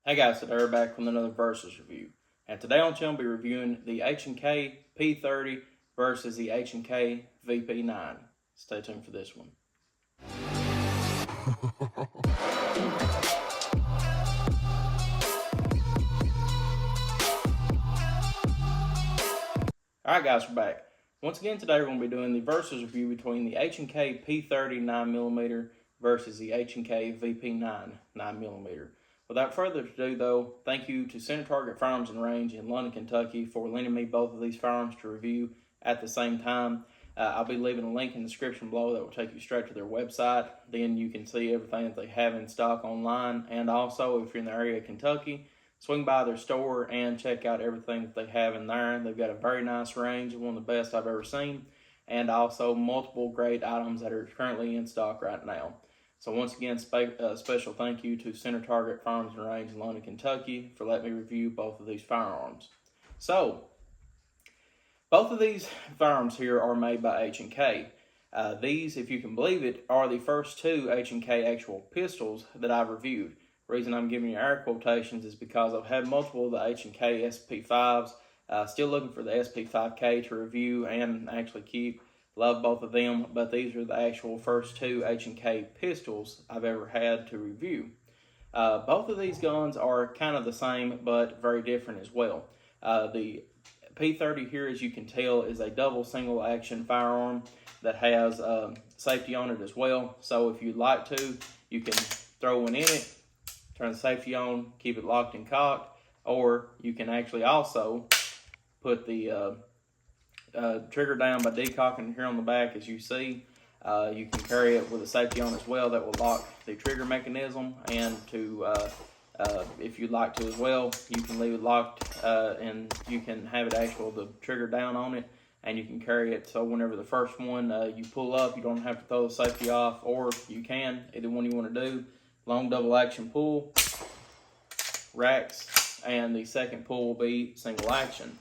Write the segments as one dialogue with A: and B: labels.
A: Hey guys, today we're back with another versus review. And today on the channel, we'll be reviewing the H&K P30 versus the H&K VP9. Stay tuned for this one. Alright guys, we're back. Once again, today we're going to be doing the versus review between the H&K P30 9mm versus the H&K VP9 9mm. Without further ado though, thank you to Center Target Firearms and Range in London, Kentucky for lending me both of these firearms to review at the same time. I'll be leaving a link in the description below that will take you straight to their website. Then you can see everything that they have in stock online, and also if you're in the area of Kentucky, swing by their store and check out everything that they have in there. They've got a very nice range, one of the best I've ever seen, and also multiple great items that are currently in stock right now. So once again, special thank you to Center Target Firearms and Range in London, Kentucky for letting me review both of these firearms. So, both of these firearms here are made by H&K. These, if you can believe it, are the first two H&K actual pistols that I've reviewed. The reason I'm giving you air quotations is because I've had multiple of the H&K SP5s, still looking for the SP5K to review and actually keep. Love both of them, but these are the actual first two H&K pistols I've ever had to review. Both of these guns are kind of the same, but very different as well. The P30 here, as you can tell, is a double single action firearm that has safety on it as well. So if you'd like to, you can throw one in it, turn the safety on, keep it locked and cocked, or you can actually also put the trigger down by decocking here on the back. As you see, you can carry it with a safety on as well that will lock the trigger mechanism, and to if you'd like to as well, you can leave it locked and you can have it the trigger down on it, and you can carry it so whenever the first one you pull up, you don't have to throw the safety off, or you can, either one you want to do. Long double action pull, racks, and the second pull will be single action.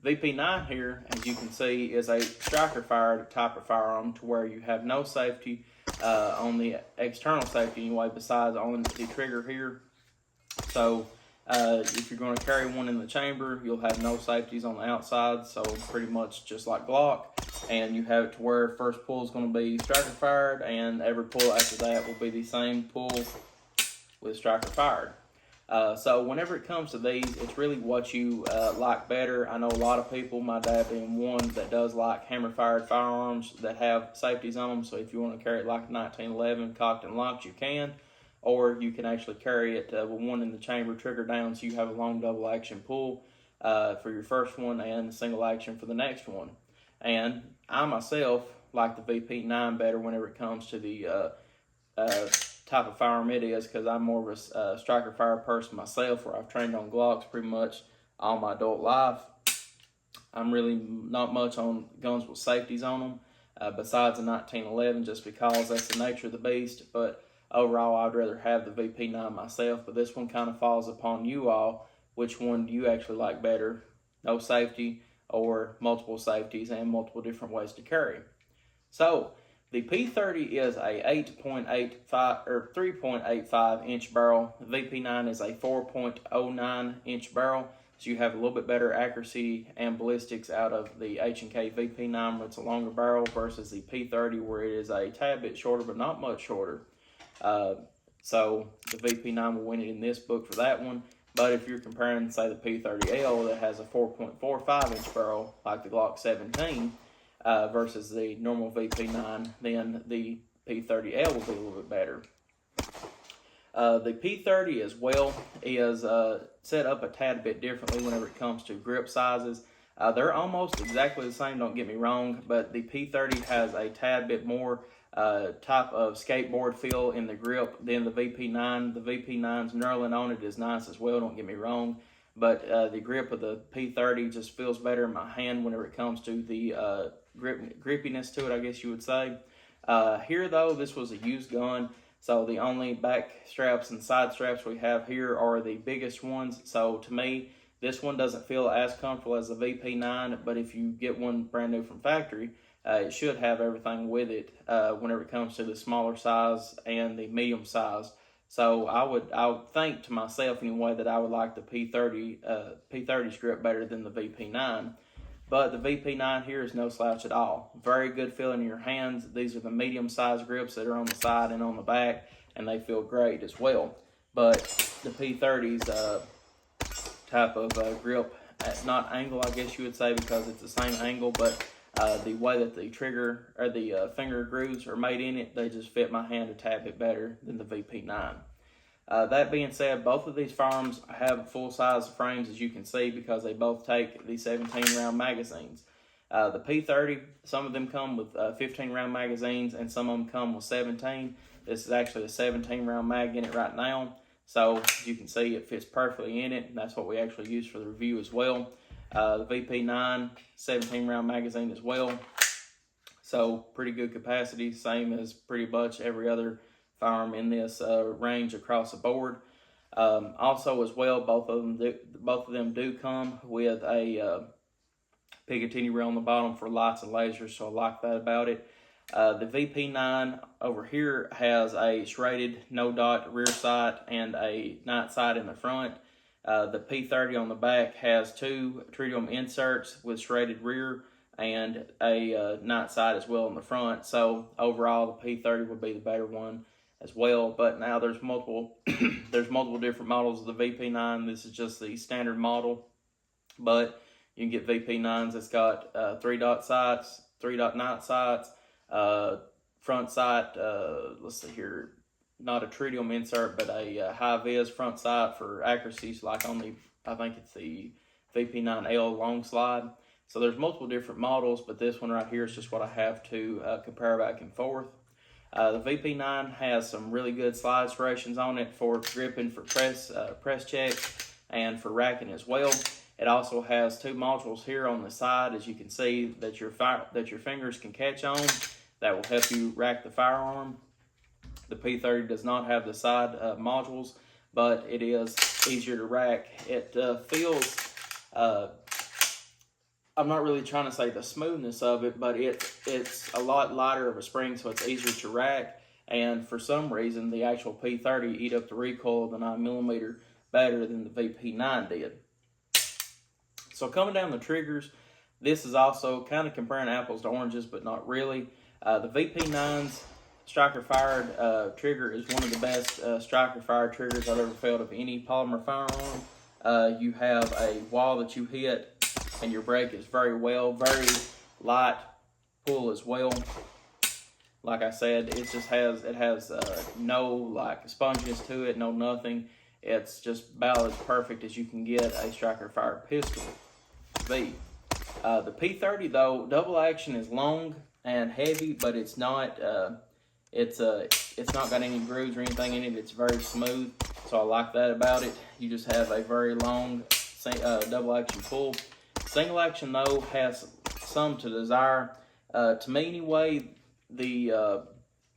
A: VP9 here, as you can see, is a striker fired type of firearm to where you have no safety on the external safety anyway, besides on the trigger here. So if you're going to carry one in the chamber, you'll have no safeties on the outside, so pretty much just like Glock. And you have it to where first pull is going to be striker fired, and every pull after that will be the same pull with striker fired. So whenever it comes to these, it's really what you like better. I know a lot of people, my dad being one, that does like hammer-fired firearms that have safeties on them. So if you want to carry it like a 1911, cocked and locked, you can. Or you can actually carry it with one in the chamber, trigger down, so you have a long double action pull for your first one and single action for the next one. And I myself like the VP9 better whenever it comes to the type of firearm it is, because I'm more of a striker fire person myself, where I've trained on Glocks pretty much all my adult life. I'm really not much on guns with safeties on them, besides the 1911, just because that's the nature of the beast. But overall, I'd rather have the VP9 myself. But this one kind of falls upon you all. Which one do you actually like better? No safety or multiple safeties and multiple different ways to carry? So the P30 is a 8.85 or 3.85 inch barrel. The VP9 is a 4.09 inch barrel. So you have a little bit better accuracy and ballistics out of the H&K VP9, where it's a longer barrel, versus the P30, where it is a tad bit shorter, but not much shorter. So the VP9 will win it in this book for that one. But if you're comparing, say, the P30L that has a 4.45 inch barrel like the Glock 17, versus the normal VP9, then the P30L will be a little bit better. The P30 as well is set up a tad bit differently whenever it comes to grip sizes. They're almost exactly the same, don't get me wrong, but the P30 has a tad bit more type of skateboard feel in the grip than the VP9. The VP9's knurling on it is nice as well, don't get me wrong, but the grip of the P30 just feels better in my hand whenever it comes to the grippiness to it, I guess you would say. Here though, this was a used gun, so the only back straps and side straps we have here are the biggest ones. So to me, this one doesn't feel as comfortable as the VP9, but if you get one brand new from factory, it should have everything with it whenever it comes to the smaller size and the medium size So I would think to myself anyway that I would like the P30 grip better than the VP9. But the VP9 here is no slouch at all. Very good feeling in your hands. These are the medium-sized grips that are on the side and on the back, and they feel great as well. But the P30's type of grip, not angle, I guess you would say, because it's the same angle, but the way that the trigger or the finger grooves are made in it, they just fit my hand a tad bit better than the VP9. That being said, both of these firearms have full-size frames, as you can see, because they both take the 17-round magazines. The P30, some of them come with 15-round magazines, and some of them come with 17. This is actually a 17-round mag in it right now. So, as you can see, it fits perfectly in it, and that's what we actually use for the review as well. The VP9, 17-round magazine as well. So, pretty good capacity, same as pretty much every other firearm in this range across the board. Also, as well, both of them do come with a Picatinny rail on the bottom for lights and lasers, so I like that about it. The VP9 over here has a serrated no dot rear sight and a night sight in the front. The P30 on the back has two tritium inserts with serrated rear and a night sight as well in the front. So overall, the P30 would be the better one as well. But now there's multiple different models of the VP9. This is just the standard model, but you can get VP9s that's got 3-dot sights, 3-dot night sights, front sight, let's see here, not a tritium insert, but a high-vis front sight for accuracies, like on the, I think it's the VP9L long slide. So there's multiple different models, but this one right here is just what I have to compare back and forth. The VP9 has some really good slide serrations on it for gripping, for press check, and for racking as well. It also has two modules here on the side, as you can see, that your fingers can catch on. That will help you rack the firearm. The P30 does not have the side modules, but it is easier to rack. It feels, I'm not really trying to say the smoothness of it, but it's a lot lighter of a spring, so it's easier to rack. And for some reason, the actual P30 eat up the recoil of the 9mm better than the VP9 did. So coming down the triggers, this is also kind of comparing apples to oranges, but not really. The VP9's striker-fired trigger is one of the best striker-fired triggers I've ever felt of any polymer firearm. You have a wall that you hit, and your break is very light pull as well. Like I said, it has no like sponginess to it, no nothing. It's just about as perfect as you can get a striker-fired pistol to be. The P30 though, double action is long and heavy, but it's not it's not got any grooves or anything in it. It's very smooth, so I like that about it. You just have a very long double action pull. Single action though has some to desire. To me anyway,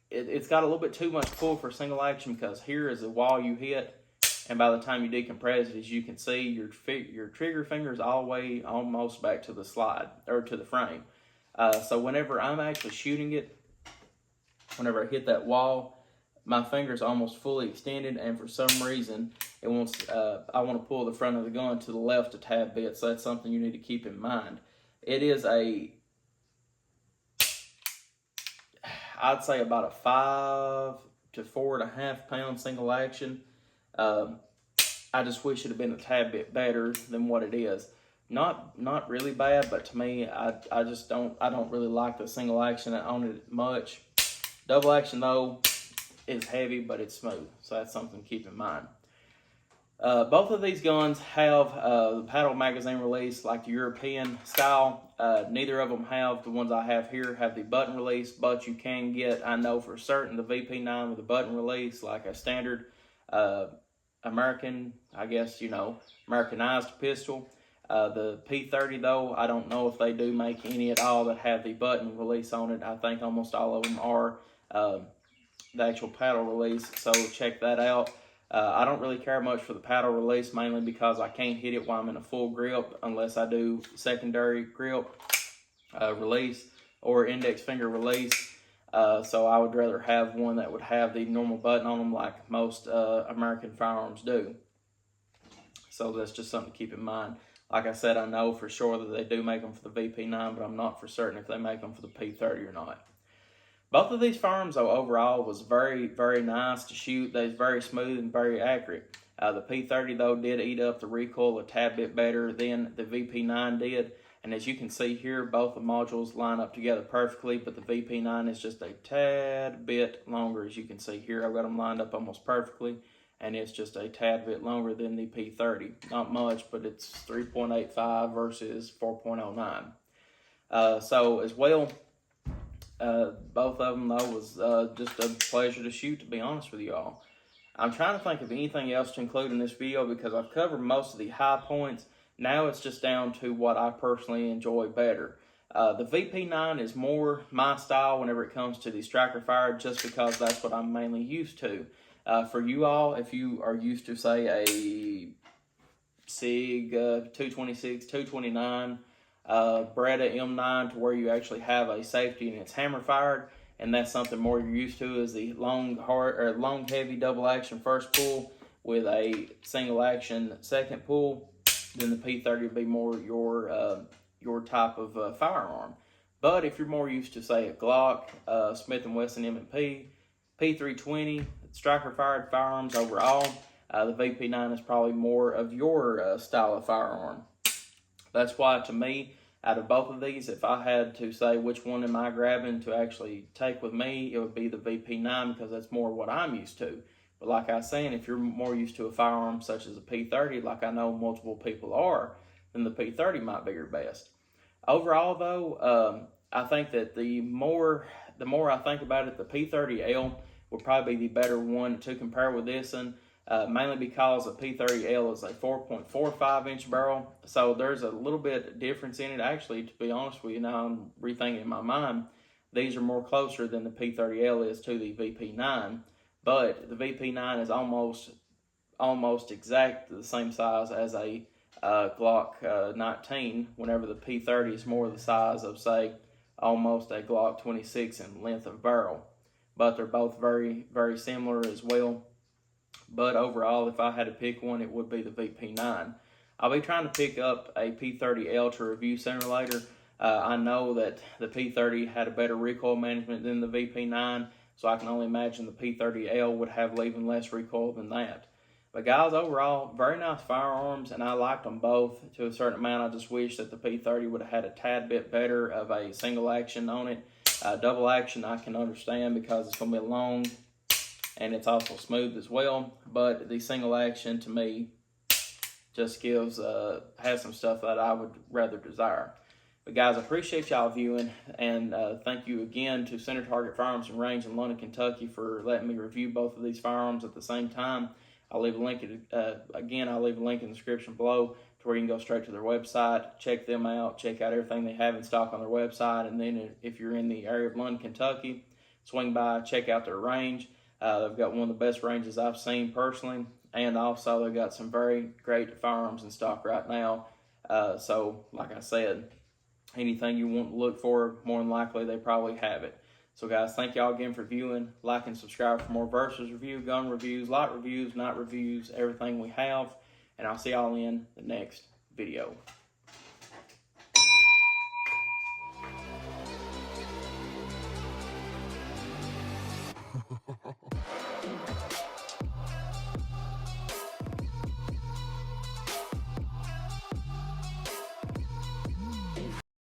A: it's got a little bit too much pull for single action, because here is a wall you hit, and by the time you decompress it, as you can see, your trigger finger is all the way almost back to the slide, or to the frame. So whenever I'm actually shooting it, whenever I hit that wall, my finger's almost fully extended, and for some reason, I want to pull the front of the gun to the left a tad bit, so that's something you need to keep in mind. It is I'd say about a 5 to 4.5 pound single action. I just wish it had been a tad bit better than what it is. Not really bad, but to me, I don't really like the single action on it much. Double action though is heavy, but it's smooth, so that's something to keep in mind. Both of these guns have the paddle magazine release like the European style. Neither of them have, the ones I have here, have the button release, but you can get, I know for certain, the VP9 with the button release, like a standard American, I guess, Americanized pistol. The P30 though, I don't know if they do make any at all that have the button release on it. I think almost all of them are the actual paddle release, so check that out. I don't really care much for the paddle release, mainly because I can't hit it while I'm in a full grip unless I do secondary grip release or index finger release. So I would rather have one that would have the normal button on them like most American firearms do. So that's just something to keep in mind. Like I said, I know for sure that they do make them for the VP9, but I'm not for certain if they make them for the P30 or not. Both of these firearms, though, overall was very, very nice to shoot. They're very smooth and very accurate. The P30, though, did eat up the recoil a tad bit better than the VP9 did. And as you can see here, both the modules line up together perfectly, but the VP9 is just a tad bit longer. As you can see here, I've got them lined up almost perfectly, and it's just a tad bit longer than the P30. Not much, but it's 3.85 versus 4.09. So as well, both of them, though, was just a pleasure to shoot, to be honest with you all. I'm trying to think of anything else to include in this video because I've covered most of the high points. Now it's just down to what I personally enjoy better. The VP9 is more my style whenever it comes to the striker fire, just because that's what I'm mainly used to. For you all, if you are used to, say, a SIG 226, 229, Beretta M9, to where you actually have a safety and it's hammer fired, and that's something more you're used to, is the long heavy double action first pull with a single action second pull, then the P30 would be more your type of firearm. But if you're more used to, say, a Glock, Smith & Wesson M&P, P320, striker fired firearms overall, the VP9 is probably more of your style of firearm. That's why, to me, out of both of these, if I had to say which one am I grabbing to actually take with me, it would be the VP9, because that's more what I'm used to. But like I was saying, if you're more used to a firearm such as a P30, like I know multiple people are, then the P30 might be your best. Overall, though, I think that the more I think about it, the P30L would probably be the better one to compare with this one. Mainly because the P30L is a 4.45 inch barrel, so there's a little bit difference in it. Actually, to be honest with you, now I'm rethinking in my mind, these are more closer than the P30L is to the VP9, but the VP9 is almost exact the same size as a Glock 19, whenever the P30 is more the size of, say, almost a Glock 26 in length of barrel. But they're both very, very similar as well. But overall, if I had to pick one, it would be the VP9. I'll be trying to pick up a P30L to review sooner or later. I know that the P30 had a better recoil management than the VP9, so I can only imagine the P30L would have even less recoil than that. But guys, overall, very nice firearms, and I liked them both to a certain amount. I just wish that the P30 would have had a tad bit better of a single action on it. Double action I can understand because it's going to be long, and it's also smooth as well. But the single action, to me, just has some stuff that I would rather desire. But guys, I appreciate y'all viewing, and thank you again to Center Target Firearms and Range in London, Kentucky, for letting me review both of these firearms at the same time. I'll leave a link I'll leave a link in the description below to where you can go straight to their website, check them out, check out everything they have in stock on their website, and then if you're in the area of London, Kentucky, swing by, check out their range. They've got one of the best ranges I've seen personally, and also they've got some very great firearms in stock right now. So, like I said, anything you want to look for, more than likely they probably have it. So guys, thank y'all again for viewing. Like and subscribe for more versus review, gun reviews, lot reviews, night reviews, everything we have. And I'll see y'all in the next video.